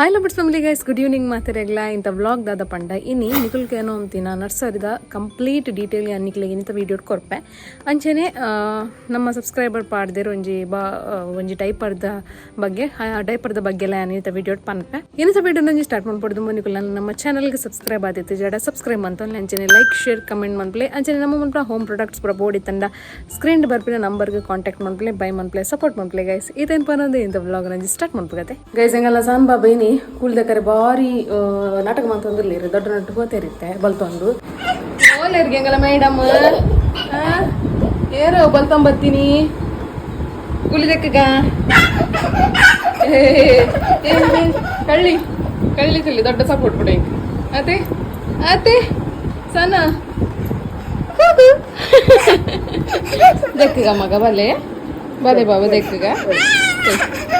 Hii Lovebirdz Family guys, good evening ಮಾತಿರೆಗ್ಲ ಇಂತ vlog ದಾದ ಪಂಡ ಇನಿ ನಿಕುಲ್ಗೆ ಏನೋ ಅಂತಿನ ನರ್ಸರಿದ ಕಂಪ್ಲೀಟ್ ಡೀಟೇಲ್ ನಿಕುಲಿಗೆ ಇಂತ ವಿಡಿಯೋ ಕೊರ್ಪೆ ಅಂಚನೆ ನಮ್ಮ ಸಬ್ಸ್ಕ್ರೈಬರ್ ಪಾಡ್ದೇರು ಒಂಜಿ ಡೈಪರ್ದ ಬಗ್ಗೆ ಡೈಪರ್ದ ಬಗ್ಗೆ ಎಲ್ಲ ಇಂತ ವಿಡಿಯೋ ಪನ್ಪೆ ಇಂತ ವಿಡಿಯೋ ನಂಜಿ ಸ್ಟಾರ್ಟ್ ಮಾಡ್ಪಡ್ದು ನಿಕುಲ್ ನಮ್ಮ ಚಾನಲ್ಗೆ ಸಬ್ಸ್ಕ್ರೈಬ್ ಆದಿತ್ತು ಜಡ ಸಬ್ಸ್ಕ್ರೈಬ್ ಅಂತ ಅಂಚನೆ ಲೈಕ್ ಶೇರ್ ಕಮೆಂಟ್ ಮನ್ಪ್ಲೆ ಅಂಚನೆ ನಮ್ಮ ಮನ್ಪ್ಲ ಹೋಮ್ ಪ್ರಾಡಕ್ಟ್ಸ್ ಪೂರ ಬೋರ್ಡ್ ಇತ್ತಂಡ ಸ್ಕ್ರೀನ್ ಬರ್ಪಿನ ನಂಬರ್ಗೆ ಕಾಂಟ್ಯಾಕ್ಟ್ ಮನ್ಪ್ಲೆ ಬೈ ಮನ್ಪ್ಲೆ ಸಪೋರ್ಟ್ ಮನ್ಪ್ಲೆ ಗೈಸ್ ಇದೇನು ಪನ್ನೋದು ಇಂತ ವ್ಲಾಗ್ ನಂಜಿ ಸ್ಟಾರ್ಟ್ ಮಾಡ್ಬೇಕತ್ತೆ ಗೈಸ್ ಹಂಗಲ್ಲ ಸಾನ್ ಬಾಬಾ ಕೂಲ್ದಕರೆ ಬಾರಿ ನಾಟಕ ಮಂತಂದ್ರಲ್ಲಿ ದೊಡ್ಡ ನಟ್ಟು ಹೋತಿರುತ್ತೆ ಬಲ್ತೊಂದು ಓಲೇರ್ಗೆ ಹಂಗಲ್ಲ ಮೇಡಮ್ ಏರೋ ಬಲ್ತಂಬರ್ತೀನಿ ಕೂಲಿದಕ್ಕಗ ಕಳ್ಳಿ ಕಳ್ಳಿ ಕಳ್ಳಿ ದೊಡ್ಡ ಸಪೋರ್ಟ್ ಕೊಡಿ ಅದೇ ಅದೇ ಸಣ್ಣ ದೆಕ್ಕಗ ಮಗ ಬಲೆ ಬಲೆ ಬಾಬಾ ದೆಕ್ಕಗ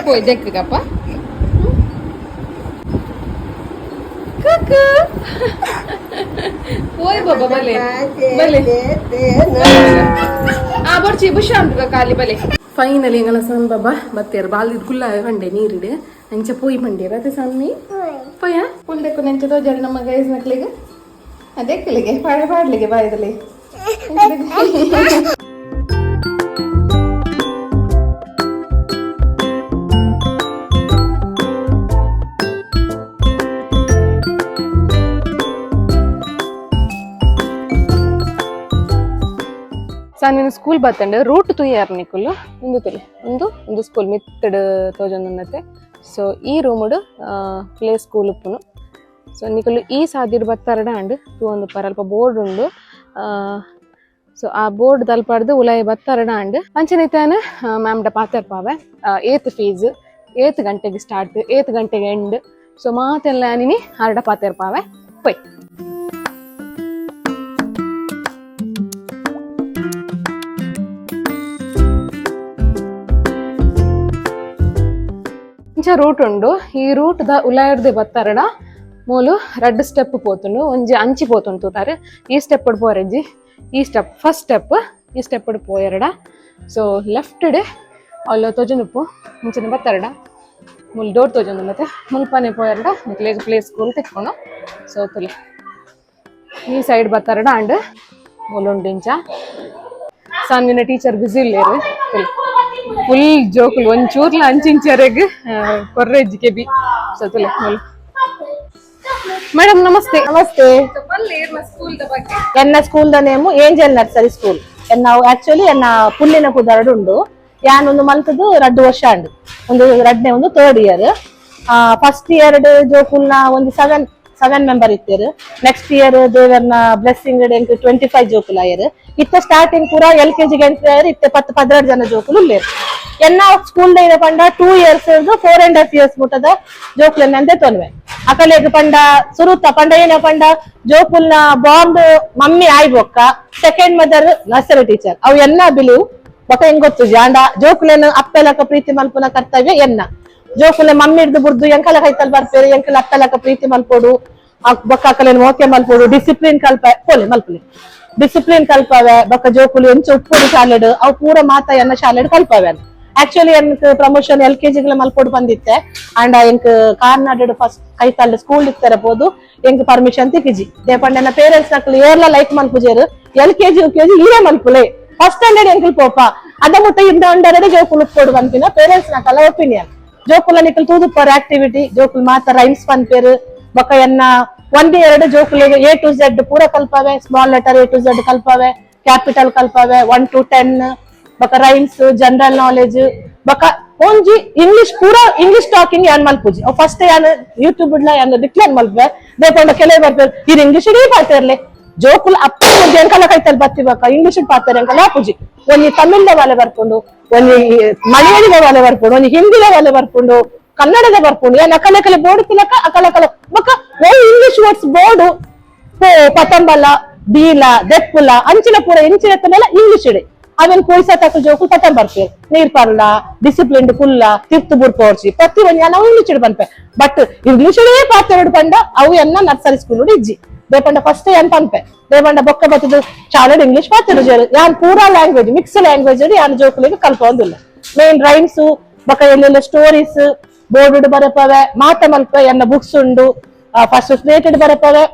ಹೋಯ್ ದೆಕ್ಕಗಪ್ಪ ಹೋಯ್ ಬಾಬಾ ಬಲೆ ಬಲೆ ಬರ್ಚಿ ಬುಷ ಅಂತ ಖಾಲಿ ಬಲೆ ಫೈನಲಿ ಎಂಗಲ ಸಣ್ಣ ಬಾಬಾ ಬತ್ತೇರು ಬಾಲ್ದಿದ್ ಗುಲ್ಲ ಕಂಡೆ ನೀರಿಡು ಅಂಚೆ ಪೋಯ್ ಮಂಡ್ಯ ಅದೇ ಸಣ್ಣಿ ಪೋಯ ಕುಲ್ದಕ್ಕು ನೆಂಚದೋ ಜಲ್ ನಮ್ಮ ಗೈಸ್ ಮಕ್ಳಿಗೆ ಅದೇ ಕಿಳಿಗೆ ಪಾಡ್ಲಿಗೆ ಬಾಯದಲ್ಲಿ ಸಾನಿನ ಸ್ಕೂಲ್ ಬತ್ತಂಡು ರೂಟ್ ತುಯ್ಯಾರ ನಿಕುಲು ಒಂದು ತುಲಿ ಒಂದು ಸ್ಕೂಲ್ ಮಿತ್ತಡ್ ತೋಜೊಂದುಂಡತೆ ಸೊ ಈ ರೂಮುಡು ಪ್ಲೇ ಸ್ಕೂಲ್ ಉಪ್ಪುನು ಸೊ ನಿಕುಲು ಈ ಸಾದಿಡ್ ಬತ್ತಾರಡ ಅಂಡ್ ತೂಂದು ಪರಲ್ಪ ಬೋರ್ಡ್ ಉಂಡು ಸೊ ಆ ಬೋರ್ಡ್ ತಲ್ಪಾಡ್ದು ಉಲಾಯಿ ಬತ್ತಾರಡ ಅಂಡ್ ಅಂಚನಿತಾನ ಮ್ಯಾಮ್ಡ ಪಾತೆರ್ಪಾವೆ 8th ಫೀಸ್ 8 ಗಂಟೆಗೆ ಸ್ಟಾರ್ಟ್ 8 ಗಂಟೆಗೆ ಎಂಡ್ ಸೊ ಮಾತೆಲ್ಲ ನಿನಿ ಆರ್ಡ ಪಾತೆರ್ಪಾವೆ ಪೈ ರೂಟ್ ಉಂಡು ಈ ರೂಟ್ ದ ಉಲಾಯರ್ದೆ ಬತ್ತಾರಡ ಮೂಲು 2 ಸ್ಟೆಪ್ ಪೋತುಂಡು ಒಂಜಿ ಅಂಚಿ ಪೋತುಂಡು ತೂತಾರೆ ಈ ಸ್ಟೆಪ್ ಪೋರೆಜ್ಜಿ ಈ ಸ್ಟೆಪ್ ಫಸ್ಟ್ ಸ್ಟೆಪ್ ಈ ಸ್ಟೆಪ್ ಪೋಯರಡ ಸೊ ಲೆಫ್ಟ್ ಡೆ ಅಲ್ಲ ತೋಜುಂಡುಪ್ಪು ಮುಂಚೆನೆ ಬತ್ತಾರಡ ಮೂಲು ಡೋರ್ ತೋಜುಂಡು ಮತ್ತೆ ಮುಲ್ಪನೆ ಪೋಯರಡ ಮಕ್ಳಿಗೆ ಪ್ಲೇ ಸ್ಕೂಲ್ ತೆಕ್ಕೊಂಡು ಸೊ ತುಲಿ ಈ ಸೈಡ್ ಬತ್ತಾರಡ ಅಂಡ್ ಮೂಲುಂಡು ಇಂಚ ಸಾನ್ವಿನ ಟೀಚರ್ ಬಿಸಿ ಇಲ್ಲೇರು ತುಲಿ ಫುಲ್ ಜೋಕುಲು ಒಂಚೂರ್ಲ ಅಂಚಿಂಚರೆಗ್ ಕೊರ್ರೆಜ್ಜಿಗೆ ಬಿ ಸತುಲೆ ಮೇಡಮ್ ನಮಸ್ತೆ ನಮಸ್ತೆ ಎನ್ನ school the name angel nursery school ಎನ್ನ ಆಕ್ಚುಲಿ ಎನ್ನ ಪುಲ್ಲಿನ ಕುದರಡು ಉಂಡು ಯಾನ್ ಒಂದು ಮಲ್ತದು 2 ವರ್ಷ ಉಂಡು ಒಂದು 2ನೇ ಒಂದು 3rd ಇಯರ್ ಫಸ್ಟ್ ಇಯರ್ ಜೋಕುಲ್ನ ಒಂದು 7 ಮೆಂಬರ್ ಇತ್ತೇರು ನೆಕ್ಸ್ಟ್ ಇಯರ್ ದೇವರ್ನ ಬ್ಲೆಸ್ಸಿಂಗ್ ಎಂಕ್ 25 ಜೋಕುಲ್ ಆಯರ್ ಇತ್ತ ಸ್ಟಾರ್ಟಿಂಗ್ ಪೂರ LKG ಎಂಟ್ರ್ ಇತ್ತೆ 10-12 ಜನ ಜೋಕುಲು ಉಲ್ಲೇರು ಎನ್ನ ಸ್ಕೂಲ್ ದ ಪಂಡ 2 years 4.5 years ಮುಟ್ಟದ ಜೋಕುಲ್ ಅಂದೆ ತೊನ್ವೆ ಅಕಲೆಗ್ ಪಂಡ ಸುರುತ ಪಂಡ ಏನ ಪಂಡ ಜೋಕುಲ್ನ ಬಾಂಡ್ ಮಮ್ಮಿ ಆಯ್ಬೊಕ್ಕ ಸೆಕೆಂಡ್ ಮದರ್ ನರ್ಸರಿ ಟೀಚರ್ ಅವು ಎನ್ನ ಬಿಲಿವ್ ಬೊಕ ಹೆಂಗ್ ಗೊತ್ತು ಜಾಂಡ ಜೋಕುಲೆನ ಅಪ್ಪೆಲಕ ಪ್ರೀತಿ ಮಲ್ಪುನ ಕರ್ತವ್ಯ ಎನ್ನ ಜೋಕುಲೆ ಮಮ್ಮಿ ಹಿಡ್ದು ಬುರ್ದು ಎಂಕಲ ಕೈತಲ್ ಬರ್ಪೇರು ಎಂಕಲ ಅಪ್ಪೆಲಕ ಪ್ರೀತಿ ಮಲ್ಪೋಡು ಬೊಕ್ಕ ಅಕಲೇನ್ ಓಕೆ ಮಲ್ಪೋಡು ಡಿಸಿಪ್ಲಿನ್ ಕಲ್ಪ ಪೋಲೆ ಮಲ್ಪುಲಿ ಡಿಸಿಪ್ಲಿನ್ ಕಲ್ಪವೆ ಬೊಕ್ಕ ಜೋಕುಲು ಎಂಚ ಉಪ್ಪುಡು ಶಾಲೆಡ್ ಅವು ಪೂರ ಮಾತ ಎನ್ನ ಶಾಲೆಡ್ ಕಲ್ಪವೆ ಆಕ್ಚುಲಿ ಎನ್ಕ್ ಪ್ರಮೋಷನ್ LKG ಮಲ್ಪೋಡು ಬಂದಿತ್ತೆ ಅಂಡ್ ಎಂಕ್ ಕಾರ್ನಾಡ್ ಫಸ್ಟ್ ಕೈತಲ್ ಸ್ಕೂಲ್ ಇತ್ತರ ಬೋದು ಎಂಕ್ ಪರ್ಮಿಷನ್ ತಿಕ್ಕಿಜಿ ದೇಪಂಡ ಎನ್ನ ಪೇರೆಂಟ್ಸ್ ನಕ್ಲು ಏರ್ಲ ಲೈಕ್ ಮಲ್ಪುಜೇರು LKG UKG ಈರೇ ಮಲ್ಪುಲೆ ಫಸ್ಟ್ ಸ್ಟ್ಯಾಂಡರ್ಡ್ ಎಂಕಲ್ ಪೋಪ ಅದ ಮುಟ್ಟ ಇಂದ ಒಂದೆರಡು ಜೋಕುಲು ಉಪ್ಪೋಡು ಬಂಪಿನ ಪೇರೆಂಟ್ಸ್ ನಕಲ ಒಪಿನಿಯನ್ ಜೋಕುಲ ನಿಕಲ್ ತೂದು ಪರ್ ಆಕ್ಟಿವಿಟಿ ಜೋಕುಲ್ ಮಾತ ರೈಮ್ಸ್ ಪನ್ಪೇರು ಬೊಕ ಎನ್ನ 1-2 ಜೋಕುಲಿಗೆ A to Z ಪೂರ ಕಲ್ಪವೆ small letter A to Z ಕಲ್ಪವೆ ಕ್ಯಾಪಿಟಲ್ ಕಲ್ಪವೆ 1 to 10 ಬೊಕ ರೈಮ್ಸ್ ಜನರಲ್ ನಾಲೆಜ್ ಬೊಕ ಒಂಜಿ ಇಂಗ್ಲಿಷ್ ಪೂರ ಇಂಗ್ಲಿಷ್ ಟಾಕಿಂಗ್ ಯಾನ್ ಮಲ್ಪುಜಿ ಫಸ್ಟ್ ಯಾನ್ ಯೂಟ್ಯೂಬ್ ಡ್ಲ ಯಾನ್ ಡಿಕ್ಲೇರ್ ಮಲ್ಪೆ ದೇಪಂಡ ಕೆಲವು ಬರ್ಪೇರು ಈ ಇಂಗ್ಲಿಷ್ ಡೇ ಪಾತೆರ್ಲೆ ಜೋಕುಲ್ ಅಪ್ಪ ಮುಂದೆ ಎಂಕಲ ಕೈತಲ್ ಬತ್ತಿಬಕ ಇಂಗ್ಲಿಷ್ ಪಾತೆರ್ ಎಂಕಲ ಆಪುಜಿ ಒಂಜಿ ತಮಿಳ್ದ ವಾಲೆ ಬರ್ಕೊಂಡು ಒಂಜಿ ಮಲಯಾಳಿದ ವಾಲೆ ಬರ್ಕೊಂಡು ಒಂಜಿ ಹಿಂದಿದ ವಾಲೆ ಬರ್ಕೊಂಡು ಕನ್ನಡದ ಬರ್ಕೊಂಡು ಏನ್ ಅಕಲಕಲೆ ಬೋರ್ಡ್ ತಿಲಕ ಅಕಲಕಲ ಬೊಕ ಇಂಗ್ಲಿಷ್ ವರ್ಡ್ಸ್ ಬೋರ್ಡು ಪತಂಬಲ ಬೀಲ ದೆಪ್ಪುಲ ಅಂಚಿನ ಪೂರ ಇಂಚಿನ ತಲೆಲ್ಲ ಇಂಗ್ಲಿಷ್ ಇಡೆ ಅವೇನ್ ಕೊಯ್ಸ ತಕ್ಕ ಜೋಕು ಪತಂ ಬರ್ಪೇರು ನೀರ್ ಪರ್ಲ ಡಿಸಿಪ್ಲಿನ್ ಫುಲ್ಲ ತಿರ್ತು ಬುಡ್ಪೋರ್ಚಿ ಪ್ರತಿ ಒಂಜಿ ನಾವು ಇಂಗ್ಲಿಷ್ ಇಡ್ ಬಂಪೆ ಬಟ್ ಇಂಗ್ಲಿಷ್ ಇಡೇ ಪಾತೆರಡು ಪಂಡ ಅವು ಎನ್ನ ನರ್ಸರಿ ಸ್ಕೂಲ್ ಇಜ್ಜಿ ದೇಪಂಡ ಫಸ್ಟ್ ಏನ್ ಪಂಪೆ ದೇಪಂಡ ಬೊಕ್ಕ ಬತ್ತದು ಚಾಲೆಡ್ ಇಂಗ್ಲಿಷ್ ಪಾತೆರು ಜೇರು ಯಾನ್ ಪೂರಾ ಲ್ಯಾಂಗ್ವೇಜ್ ಮಿಕ್ಸ್ ಲ್ಯಾಂಗ್ವೇಜ್ ಯಾನ್ ಜೋಕುಲಿಗೆ ಕಲ್ಪೊಂದಿಲ್ಲ ಮೇನ್ ರೈಮ್ಸ್ ಬೊಕ್ಕ ಎಲ್ಲೆಲ್ಲ ಸ್ಟೋರೀಸ್ ಬೋರ್ಡ್ ಬರಪವೆ ಮಾತ ಮಲ್ಪ ಎನ್ನ ಬುಕ್ಸ್ ಉಂಡು ಫಸ್ಟ್ ಸ್ಲೇಟೆಡ್ ಬರಪವೆ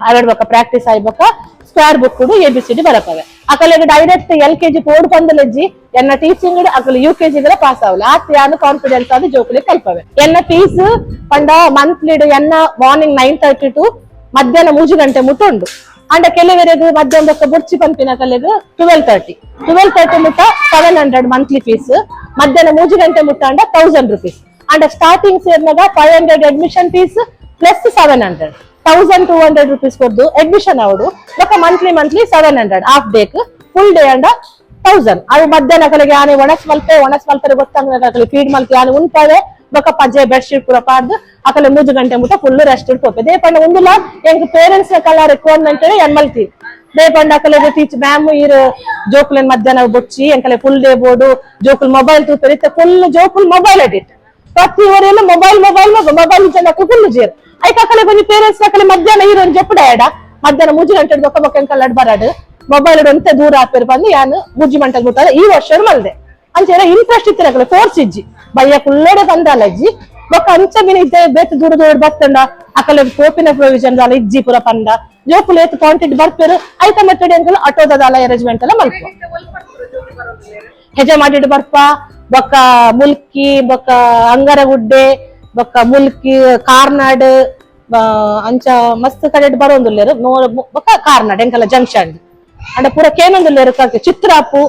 ಅವೆಡ್ ಬೊಕ ಪ್ರಾಕ್ಟೀಸ್ ಆಯ್ಬೊಕ ಸ್ಕ್ವೇರ್ ಬುಕ್ ABCD ಬರಪವೆ ಅಕಲೆಗ್ ಡೈರೆಕ್ಟ್ LKG ಪೋಡ್ ಪಂದಲೆಜ್ಜಿ ಎನ್ನ ಟೀಚಿಂಗ್ ಅಕಲು UKG ಪಾಸ್ ಆವಲೆ ಆತ್ ಯಾನು ಕಾನ್ಫಿಡೆನ್ಸ್ ಆದ ಜೋಕುಲೆ ಕಲ್ಪವೆ ಎನ್ನ ಫೀಸ್ ಪಂಡ ಮಂತ್ಲಿ ಎನ್ನ ಮಾರ್ನಿಂಗ್ 9:30 ಟು ಮಧ್ಯಾಹ್ನ 3 ಗಂಟೆ ಮುಟ್ಟ ಉಂಡು ಅಂಡ ಕೆಲವರೆಗೆ ಮಧ್ಯಾಹ್ನ ಬೊಕ್ಕ ಬುಡ್ಚಿ ಪಂಪಿನ ಕಲೆಗ್ 12:30 ಮುಟ್ಟ 700 ಮಂತ್ಲಿ ಫೀಸ್ ಮಧ್ಯಾಹ್ನ 3 ಗಂಟೆ ಮುಟ್ಟ ಅಂಡ 1000 rupees ಅಂಡ ಸ್ಟಾರ್ಟಿಂಗ್ ಸೇರ್ನಾಗ 500 ಅಡ್ಮಿಷನ್ ಫೀಸ್ ಪ್ಲಸ್ 700 1200 rupees ಕೊಡ್ದು ಅಡ್ಮಿಷನ್ ಅವಡು ಬೊಕ್ಕ ಮಂತ್ಲಿ 700 ಹಾಫ್ ಡೇಕ್ ಫುಲ್ ಡೇ ಅಂಡ 1000 ಅದು ಮಧ್ಯಾಹ್ನ ಕಲೆಗೆ ಆನೆ ಒಣಸ್ ಮಲ್ಪರೆ ಗೊತ್ತಾಗ ಫೀಡ್ ಮಲ್ಪೆ ಆನೆ ಉಂಟಾವೆ ಬೊಕ್ಕ ಪಜ್ಜೆ ಬೆಡ್ಶೀಟ್ ಪೂರ ಪಾಡ್ದು ಅಕಲೆ 3 ಗಂಟೆ ಮುಟ್ಟ ಫುಲ್ ರೆಸ್ಟ್ ಇಟ್ಕೋಪೆ ದೇ ಪಂಡ ಒಂದುಲ ಎಂಕ್ ಪೇರೆಂಟ್ಸ್ ನ ಕಲ ರಿಕ್ವೈರ್ಮೆಂಟ್ ಎನ್ಮಲ್ತಿ ದೇ ಪಂಡ ಅಕಲೆ ಟೀಚ್ ಮ್ಯಾಮ್ ಇರ್ ಜೋಕುಲೆನ್ ಮಧ್ಯಾಹ್ನ ಬೊಚ್ಚಿ ಎಂಕಲೆ ಫುಲ್ ಡೇ ಬೋರ್ಡು ಜೋಕುಲ್ ಮೊಬೈಲ್ ತೂಪೆರಿತ ಫುಲ್ ಜೋಕುಲ್ ಮೊಬೈಲ್ ಎಡಿಟ್ ಪ್ರತಿ ಒರೆಲ್ಲ ಮೊಬೈಲ್ ಜನಕ್ಕೆ ಫುಲ್ ಜೇರ್ ಐಕ ಅಕಲೆ ಕೊಂಚ ಪೇರೆಂಟ್ಸ್ ಅಕಲೆ ಮಧ್ಯಾಹ್ನ ಇರೋನ್ ಜಪ್ಪಡ ಎಡ ಮಧ್ಯಾಹ್ನ 3 ಗಂಟೆ ಬೊಕ್ಕ ಬೊಕ್ಕ ಎಂಕಲ್ ಬರಡು ಮೊಬೈಲ್ ಒಂತೆ ದೂರ ಹಾಪೇರ್ ಬಂದು ಯಾನು 3 ಗಂಟೆ ಮುಟ್ಟಾದ ಈ ವರ್ಷ ಮಲ್ದೆ ಅಂಚೆ ಇಂಟ್ರೆಸ್ಟ್ ಇತ್ತಿನ ಫೋರ್ಸ್ ಇಜ್ಜಿ ಬಯ್ಯ ಕುಳ್ಳೋಡೆ ಬಂದಲ್ಲಜ್ಜಿ ಬೊಕ್ಕ ಅಂಚ ಬಿನ ಇದ್ದೆ ಬೇತ್ ದೂರ ಬರ್ತಂಡ ಅಕಲೆ ಪೋಪಿನ ಪ್ರೊವಿಷನ್ ಅಲ್ಲ ಇಜ್ಜಿ ಪುರ ಪಂಡ ಜೋಕುಲು ಏತ್ ಕಾಂಟೆಂಟ್ ಬರ್ಪೇರು ಐತ ಮೆಥಡ್ ಎಂಕಲ್ ಆಟೋದ ಅರೇಂಜ್ಮೆಂಟ್ ಎಲ್ಲ ಮಲ್ಪ ಹೆಜೆ ಮಾಡಿಡ್ ಬರ್ಪ ಬೊಕ್ಕ ಮುಲ್ಕಿ ಬೊಕ್ಕ ಅಂಗರಗುಡ್ಡೆ ಬೊಕ್ಕ ಮುಲ್ಕಿ ಕಾರ್ನಾಡ್ ಅಂಚ ಮಸ್ತ್ ಕಡೆ ಬರೋಂದುಲ್ಲೇರು ಬೊಕ್ಕ ಕಾರ್ನಾಡ್ ಎಂಕಲ್ಲ ಜಂಕ್ಷನ್ ಅಂಡ ಪೂರ ಕೇನೊಂದುಲ್ಲೇರು ಚಿತ್ರಾಪು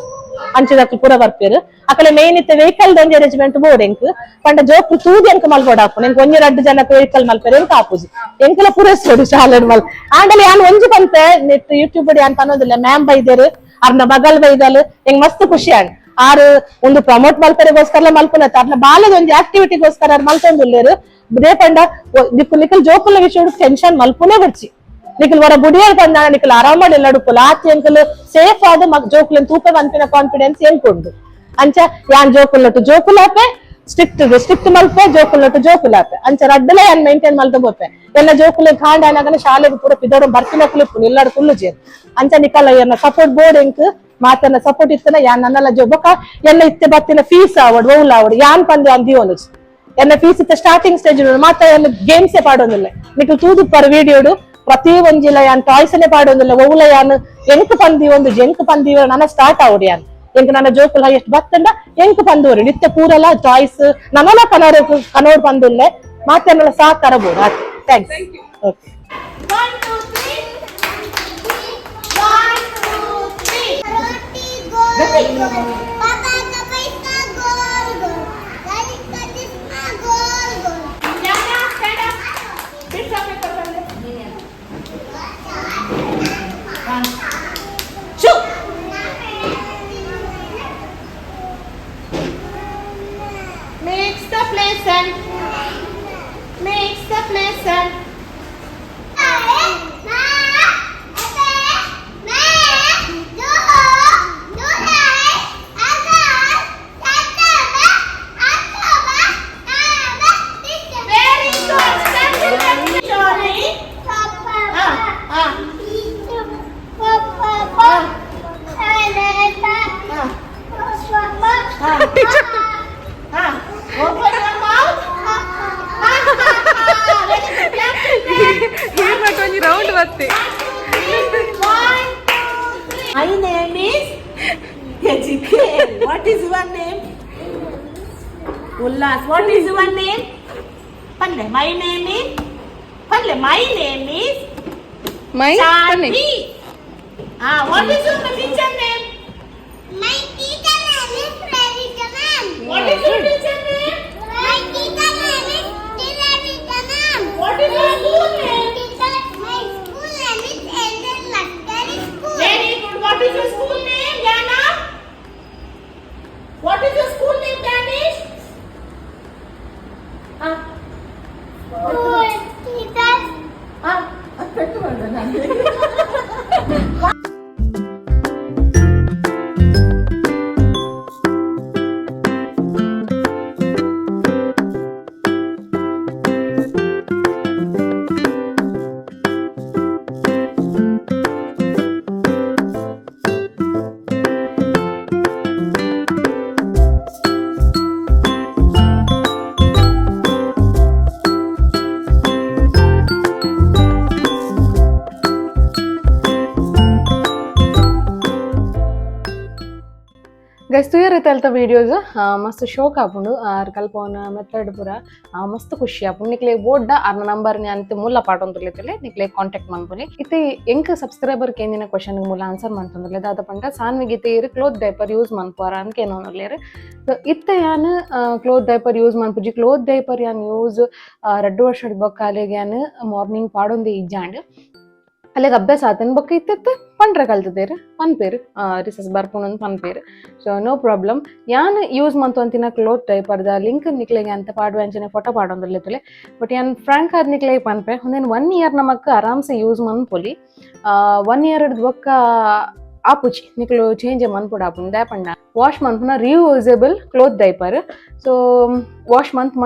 ಅಂಚದಕ್ಕೆ ಪೂರ ಬರ್ಪೇರು ಅಕಲೆ ಮೇನ್ ಇತ್ತ ವೆಹಿಕಲ್ ದಂಜ ಅರೇಂಜ್ಮೆಂಟ್ ಬೋರ್ಡ್ ಎಂಕ್ ಪಂಡ ಜೋಕು ತೂದಿ ಎಂಕ್ ಮಲ್ಪೋಡ್ ಹಾಪು ಎಂಕ್ 1-2 ಜನಕ್ಕೆ ವೆಹಿಕಲ್ ಮಲ್ಪೇರು ಎಂಕ್ ಆಪುಜಿ ಎಂಕಲ ಪೂರೈಸೋಡು ಶಾಲೆ ಮಲ್ ಆಂಡಲಿ ಯಾನ್ ಒಂಜಿ ಬಂತೆ ನೆಟ್ ಯೂಟ್ಯೂಬ್ ಯಾನ್ ಪನ್ನೋದಿಲ್ಲ ಮ್ಯಾಮ್ ಬೈದೇರು ಅರ್ನ ಮಗಲ್ ಬೈದಲ್ ಎಂಗ್ ಮಸ್ತ್ ಖುಷಿ ಆಂಡ್ ಆರು ಒಂದು ಪ್ರಮೋಟ್ ಮಲ್ಪರೆಗೋಸ್ಕರ ಮಲ್ಪುನತ್ತ ಅರ್ನ ಬಾಲದ ಒಂದು ಆಕ್ಟಿವಿಟಿಗೋಸ್ಕರ ಮಲ್ತೊಂದುಲ್ಲೇರು ದೇ ಪಂಡ ನಿಕಲ್ ಜೋಕುಲ ವಿಷಯ ಟೆನ್ಷನ್ ಮಲ್ಪುನೇ ಬರ್ಚಿ ನಿಕಲ್ ವರ ಬುಡಿಯಲ್ ಬಂದ ನಿಕಲ್ ಆರಾಮಾಡಿ ಎಲ್ಲಡುಕುಲ ಆತಿ ಎಂಕಲ್ ಸೇಫ್ ಆದ ಜೋಕುಲನ್ ತೂಪೆ ಬಂಪಿನ ಕಾನ್ಫಿಡೆನ್ಸ್ ಎಂಕುಂಡು ಅಂಚ ಯಾನ್ ಜೋಕುಲಾಪೆ ಸ್ಟ್ರಿಕ್ಟ್ ಮಲ್ಪೆ ಜೋಕುಲಾಪೆ ಅಂಚ ರಡ್ಡಲ ಯಾನ್ ಮೇಂಟೈನ್ ಮಲ್ತ ಬೋಪೆ ಎಲ್ಲ ಜೋಕುಲೆ ಕಾಂಡ ಏನಾಗನೆ ಶಾಲೆಗೆ ಪೂರ ಪಿದೋಡು ಬರ್ತಿನ ಕುಲಿಪು ನಿಲ್ಲಾಡು ಕುಲ್ಲು ಜೇರ್ ಅಂಚ ನಿಕಲ್ಲ ಎನ್ನ ಸಪೋರ್ಟ್ ಬೋರ್ಡ್ ಎಂಕ್ ಮಾತನ್ನ ಸಪೋರ್ಟ್ ಇತ್ತನ ಯಾನ್ ನನ್ನಲ್ಲ ಜೊಬಕ ಎಲ್ಲ ಇತ್ತೆ ಬತ್ತಿನ ಫೀಸ್ ಆವಡ್ ಓಲ್ ಆವಡ್ ಯಾನ್ ಪಂದೆ ಅಂದಿಯೋನು ಎನ್ನ ಫೀಸ್ ಇತ್ತ ಸ್ಟಾರ್ಟಿಂಗ್ ಸ್ಟೇಜ್ ಮಾತ ಎಲ್ಲ ಗೇಮ್ಸ್ ಪಾಡೋದಿಲ್ಲ ನಿಕಲ್ ತೂದು ಪರ್ ವಿಡಿಯೋಡು ಪ್ರತಿ ಒಂಜಿಲ ಯಾನ್ ಟಾಯ್ಸ್ ಪಾಡೋದಿಲ್ಲ ಓಲ ಯಾನ್ ಎಂಕ್ ಪಂದಿ ನನ್ನ ಸ್ಟಾರ್ಟ್ ಆವಡ್ ಯಾನ್ ಎಂಕ್ ನನ್ನ ಜೋಕುಲ ಎಷ್ಟು ಬತ್ತಂಡ ಎಂಕ್ ಪಂದೋರಿ ನಿತ್ಯ ಪೂರಲ ಟಾಯ್ಸ್ ನನ್ನಲ ಕನೋಡ್ ಪಂದುಲ್ಲೆ ಮಾತನ್ನೆಲ್ಲ ಸಾ ತರಬಹುದು ಆಯ್ತು ಥ್ಯಾಂಕ್ಸ್ ಓಕೆ 1 2 3 1 2 3 रोटी गोल पापा का पैसा गोल गोल गाड़ी का जिस्म गोल गोल जाना स्टैंड अप फिर सब कर ले शू makes the pleasant open your mouth. ಒಂಜಿ ರೌಂಡ್ ಬತ್ತೆ My name is Ezekiel. What is your name? Ullas. What is your name? Panle. My name is my Saanvig. What is your teacher name? My teacher name is Pravita ma'am. What is your teacher name? My teacher name is Pravita ma'am. What is your school name? My school name is Elder Luxury School. Very good. What is your school name, Jana? What is your school name, Danish? School teachers. ರೀತಿ videos ಮಸ್ತ್ ಶೋಕ್ ಆಪುಂಡು ಕಲ್ಪವನ method ಪೂರ ಮಸ್ತ್ ಖುಷಿ ಆಪುಂಡು ನಿಕ್ಲೆ ಬೋಡ್ಡ ಅರ್ನ number ಅಂತೆ ಮುಲ್ಲ ಪಾಟೊಂದುರ್ಲೆತಲೆ ನಿಕ್ಲೆ ಕಾಂಟ್ಯಾಕ್ಟ್ ಮನ್ಪುನಿ ಇತ್ತೆ ಎಂಕ್ ಸಬ್ಸ್ಕ್ರೈಬರ್ ಕೇಂದಿನ ಕ್ವಶನ್ ಮುಲ್ಲ ಆನ್ಸರ್ ಮನ್ತೊಂದುರ್ಲೆ ದಾದ ಪಂಡ ಸಾನ್ವಿಗ್ ಇತ್ತೆ ಇರು ಕ್ಲೋತ್ ಡೈಪರ್ ಯೂಸ್ ಮನ್ಪುವಾರ ಅಂತ ಏನೋನುರ್ಲೇರು ಇತ್ತೆ ಯಾನ್ ಕ್ಲೋತ್ ಡೈಪರ್ ಯೂಸ್ ಮನ್ಪುಜಿ ಕ್ಲೋತ್ ಡೈಪರ್ ಯಾನ್ ಯೂಸ್ 2 ವರ್ಷದ ಬೊಕ್ಕಾಲೆಗ್ ಯಾನ್ ಮಾರ್ನಿಂಗ್ ಪಾಡೊಂದೆ ಇಜ್ಜಾಂಡ್ ಅಲ್ಲಿಗೆ ಅಭ್ಯಾಸ ಆತನ ಬೊಕ್ಕ ಇತ್ತೆ ಪಂಡ್ರೆ ಕಲ್ತದೇರು ಪನ್ಪೇರು ರಿಸಸ್ ಬರ್ಪುಣಂದು ಪನ್ಪೇರು ಸೊ ನೋ ಪ್ರಾಬ್ಲಮ್ ಯಾನ್ ಯೂಸ್ ಮಂತು ಅಂತಿನ ಕ್ಲೋತ್ ಡೈಪರ್ದ ಲಿಂಕ್ ನಿಕ್ಲೆಗೆ ಅಂತ ಪಾಡುವ ಅಂಚನೆ ಫೋಟೋ ಪಾಡೊಂದುರ್ಲೆತಲೆ ಬಟ್ ಯಾನ್ ಫ್ರಾಂಕ್ ಆದ್ ನಿಕ್ಲೆಗೆ ಪನ್ಪೆ ಒಂದೇನು 1 ಇಯರ್ ನಮಕ್ ಆರಾಮ್ಸೆ ಯೂಸ್ ಮನ್ಪೊಲಿ 1 ಇಯರ್ ಬೊಕ್ಕ ಆಪುಜಿ ನಿಕ್ಲು ಚೇಂಜ್ ಮನ್ಪುಡ ಆಪುಂಡು ದಾಪಂಡ ವಾಶ್ ಮನ್ಪುನ reusable cloth diaper so wash ಮಂತ್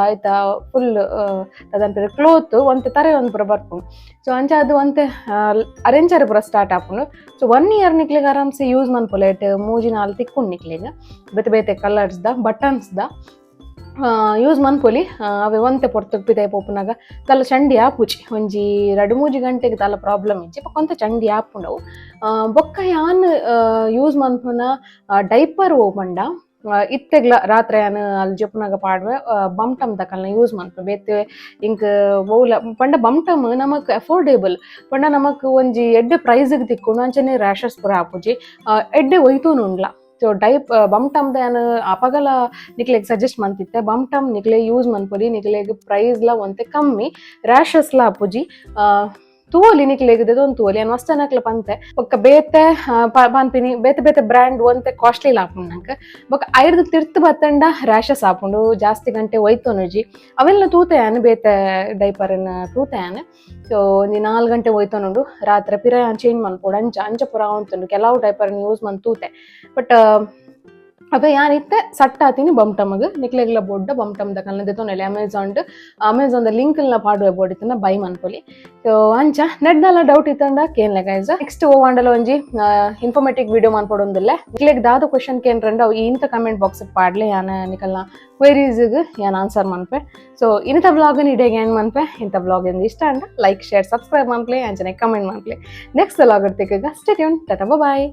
ಆಯ್ತಾ ಫುಲ್ ಅದಂತ ಕ್ಲೋತ್ ಒಂತೆ ತರೆ ಒಂದು ಪುರ ಬರ್ಪುಂಡು ಸೊ ಅಂಚ ಅದು ಒಂತೆ ಅರೇಂಜರ್ ಪುರ ಸ್ಟಾರ್ಟ್ ಆಪುಂಡು ಸೊ 1 ಇಯರ್ ನಿಕ್ಲೆಗೆ ಆರಾಮ್ಸೆ ಯೂಸ್ ಮನ್ಪೊಲೇಟ್ ಮೂಜಿ ನಾಲ್ ತಿಕ್ಕೊಂಡು ನಿಕ್ಲೆಗೆ ಬೇತೆ ಬೇತೆ ಕಲರ್ಸ್ದ ಬಟನ್ಸ್ದ ಯೂಸ್ ಮನ್ಪೊಲಿ ಅವೆ ಒಂತೆ ಪೊರ್ತುಗ್ ಪಿದೈ ಪೋಪುನಾಗ ತಲ ಚಂಡಿ ಆಪುಜಿ ಒಂಜಿ 2-3 ಗಂಟೆಗೆ ತಲ ಪ್ರಾಬ್ಲಮ್ ಇಜ್ಜಿ ಕೊಂತ ಚಂಡಿ ಆಪುಂಡವು ಬೊಕ್ಕ ಯಾನ್ ಯೂಸ್ ಮನ್ಪುನ ಡೈಪರ್ ಓಪಂಡ ಇತ್ತೆಗ್ಲ ರಾತ್ರಿ ಯಾನ್ ಅಲ್ಲಿ ಜಪ್ಪುನಾಗ ಪಾಡ್ವೆ ಬಮ್ಟಮ್ ದಕಲ್ನ ಯೂಸ್ ಮನ್ಪು ಬೇತೆ ಇಂಕ್ ಬೌಲ ಪಂಡ ಬಮ್ಟಮ್ ನಮಕ್ ಅಫೋರ್ಡೇಬಲ್ ಪಂಡ ನಮಕ್ ಒಂಜಿ ಎಡ್ಡೆ ಪ್ರೈಸ್ಗೆ ತಿಕ್ಕೊಂಡು ಅಂಚನೆ ರ್ಯಾಷಸ್ ಪುರ ಆಪುಜಿ ಎಡ್ಡೆ ಒಯ್ತೂನು ಉಂಡ್ಲ ಸೊ ಬಮ್ಟಮ್ದ ಯಾನ್ ಅಪಗಲ ನಿಕ್ಲೆಗ್ ಸಜೆಸ್ಟ್ ಮಂತಿತ್ತೆ ಬಮ್ಟಮ್ ನಿಕ್ಲೆ ಯೂಸ್ ಮನ್ಪೊಲಿ ನಿಕ್ಲೆಗ್ ಪ್ರೈಸ್ಲ ಒಂತೆ ಕಮ್ಮಿ ರ್ಯಾಷಸ್ಲ ಆಪುಜಿ ತೂವಲಿ ನಿಕ್ಲೆಗ್ ದೆದೊಂದು ತೂವಲಿ ಯಾನ್ ಮಸ್ತನಕ್ಲ ಪಂತೆ ಬೊಕ್ಕ ಬೇತೆ ಪನ್ಪಿನಿ ಬೇತೆ ಬೇತೆ ಬ್ರ್ಯಾಂಡ್ ಒಂತೆ ಕಾಸ್ಟ್ಲಿ ಆಪುಂಡು ನಂಗೆ ಬೊಕ್ಕ ಐರ್ದು ತಿರ್ತ್ ಬತ್ತಂಡ ರ್ಯಾಷಸ್ ಆಪುಂಡು ಜಾಸ್ತಿ ಗಂಟೆ ಒಯ್ತೊನುಜಿ ಅವೆಲ್ಲ ತೂತೆಯಾನ್ ಬೇತೆ ಡೈಪರ್ನ ತೂತೆಯಾನ್ ಸೊ ಒಂಜಿ 4 ಗಂಟೆ ಒಯ್ತೊನುಂಡು ರಾತ್ರಿ ಪಿರ ಚೇಂಜ್ ಮನ್ಪೊಡು ಅಂಚ ಪುರ ಉಂತುಂಡು ಕೆಲವು ಡೈಪರ್ನ ಯೂಸ್ ಮನ್ ತೂತೆ ಬಟ್ ಅವೆ ಯಾನ್ ಇತ್ತೆ ಸಟ್ ಆತೀನಿ ಬಮ್ಟಮ್ಗೆ ನಿಕ್ಲೆಗ್ಲ ಬೋಡ್ಡ ಬಮ್ಟಮ್ ದಕಲ್ನ ದೆತೊನೆಲೆ ಅಮೆಝಾನ್ದ ಲಿಂಕ್ಲ್ನ ಪಾಡುವೆ ಬೋಡಿತ್ತನ ಬೈ ಮನ್ಪೊಲಿ ಸೊ ಅಂಚ ನೆಡ್ದಲ್ಲ ಡೌಟ್ ಇತ್ತಂಡ ಕೇನ್ಲೆ ಗೈಸ್ ನೆಕ್ಸ್ಟ್ ಓವಾಂಡಲ ಒಂಜಿ ಇನ್ಫಾರ್ಮೇಟಿವ್ ವಿಡಿಯೋ ಮನ್ಪೊಡೊಂದಿಲ್ಲೆ ನಿಕ್ಲೆಗ್ ದಾದ ಕ್ವಶನ್ ಕೇನ್ರಂಡ ಅವು ಇಂತ ಕಮೆಂಟ್ ಬಾಕ್ಸ್ ಪಾಡ್ಲೆ ಯಾನ್ ನಿಕಲ್ನ ಕ್ವೆರೀಸ್ಗೆ ಯಾನ್ ಆನ್ಸರ್ ಮನ್ಪೆ ಸೊ ಇಂಥ ಬ್ಲಾಗ್ ಇಡೇಗೆ ಏನ್ ಮನ್ಪೆ ಇಂಥ ಬ್ಲಾಗ್ ಎಂದು ಇಷ್ಟ ಅಂಡ ಲೈಕ್ ಶೇರ್ ಸಬ್ಸ್ಕ್ರೈಬ್ ಮನ್ಪ್ಲೆ ಅಂಚನೆ ಕಮೆಂಟ್ ಮನ್ಪ್ಲೆ ನೆಕ್ಸ್ಟ್ ವ್ಲಾಗ್ ಇರ್ತಿಗ ಸ್ಟೇ ಟ್ಯೂನ್ ಟಾಟಾ ಬಾಯ್.